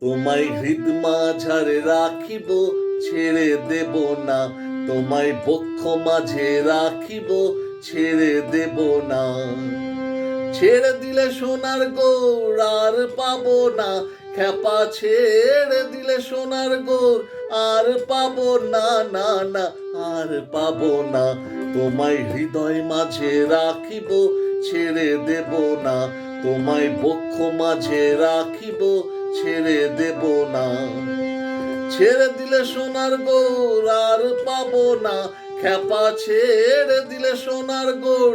তোমায় হৃদ মাঝারে রাখিব, ছেড়ে দেব না। তোমায় বক্ষ মাঝে রাখিব, ছেড়ে দেব না। ছেড়ে দিলে সোনার গৌর আর পাবো না, খ্যাপা ছেড়ে দিলে সোনার গৌর আর পাবো না, না না আর পাবো না। তোমায় হৃদয় মাঝে রাখিব, ছেড়ে দেব না। তোমায় বক্ষ মাঝে রাখিব, ছেড়ে দেব না। ছেড়ে দিলে সোনার গৌর আর পাবো না, খ্যাপা ছেড়ে দিলে সোনার গৌর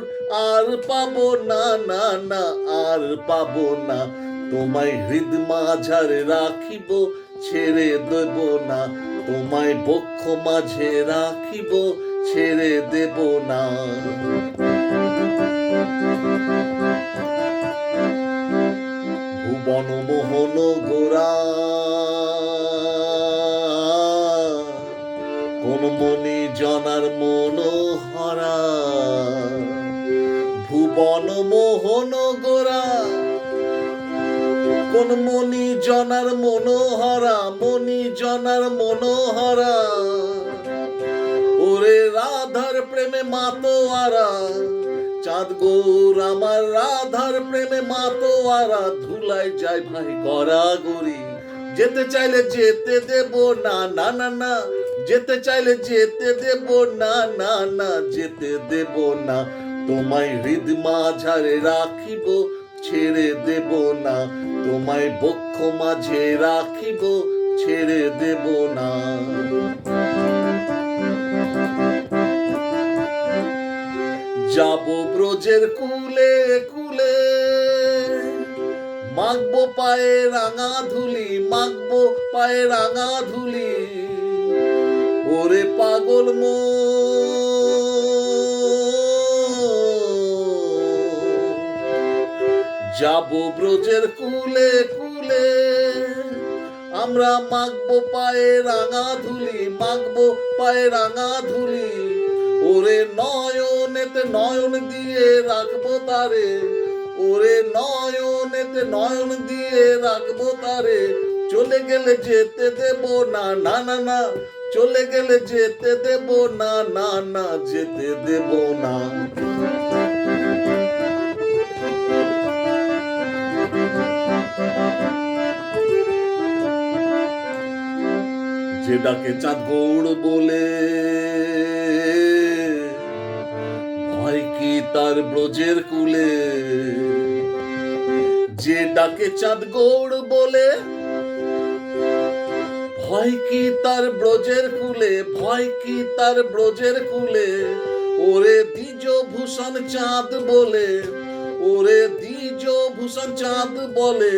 আর পাবো না, না না আর পাবো না। তোমায় হৃদ মাঝারে রাখিব, ছেড়ে দেব না। তোমায় বক্ষ মাঝে রাখিব, ছেড়ে দেব না। ভুবন মোহন গোরা কোন মনি জনার মনোহরা। ভুবন মোহন গোরা কোন মনি জনার মনোহরা, মনি জনার মনোহরা। ওরে রাধার প্রেমে মাতোয়ারা, চাঁদ গৌর আমার রাধার প্রেমে মাতোয়ারা। ধুলায় যায় ভাই গড়াগড়ি, যেতে চাইলে যেতে দেব না, না না না যেতে চাইলে যেতে দেব না, না না যেতে দেব না। তোমায় হৃদ মাঝারে রাখিব, ছেড়ে দেব না। তোমায় বক্ষ মাঝে রাখিব, ছেড়ে দেব না। যাব ব্রজের কুলে কুলে, মাখবো পায়ে রাঙা ধুলি, মাখবো পায়ে রাঙা ধুলি। ওরে পাগল যাব ব্রজের কুলে কুলে, আমরা মাখবো পায়ে রাঙা ধুলি, মাখবো পায়ে রাঙা ধুলি। ওরে নয়নেতে নয়ন দিয়ে রাখবো তারে, ওরে নয়নেতে নয়ন দিয়ে রাখবো তারে। চলে গেলে যেতে দেব না, না না না চলে গেলে যেতে দেব না, না না যেতে দেব না। যে ডাকে চাঁদ গৌড় বলে, ভয় কি তার ব্রজের কুলে। যে ডাকে চাঁদ গৌড় বলে, ভয় কি তার ব্রজের কুলে, ভয় কি তার ব্রজের কুলে। ওরে দ্বিজ ভূষণ চাঁদ বলে, ওরে দ্বিজ ভূষণ চাঁদ বলে।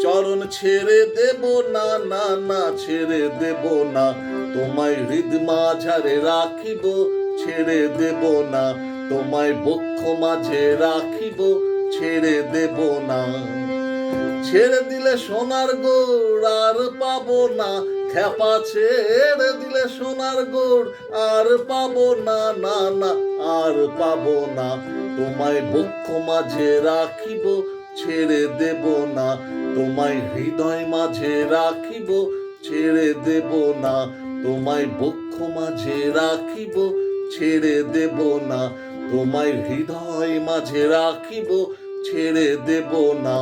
চরণ ছেড়ে দেব না, না না ছেড়ে দেব না। তোমায় হৃদ মাঝারে রাখিব, ছেড়ে দেব না। তোমায় বক্ষ মাঝে রাখিব, ছেড়ে দেব না। ছেড়ে দিলে সোনার গৌর আর পাবো না, খ্যাপা ছেড়ে দিলে সোনার গৌর আর পাবো না, না না আর পাবো না। তোমায় বক্ষ মাঝে রাখিব, ছেড়ে দেব না। তোমায় হৃদয় মাঝে রাখিব, ছেড়ে দেব না। তোমায় বক্ষ মাঝে রাখিব, ছেড়ে দেব না। তোমায় হৃদয় মাঝে রাখিব, ছেড়ে দেব না।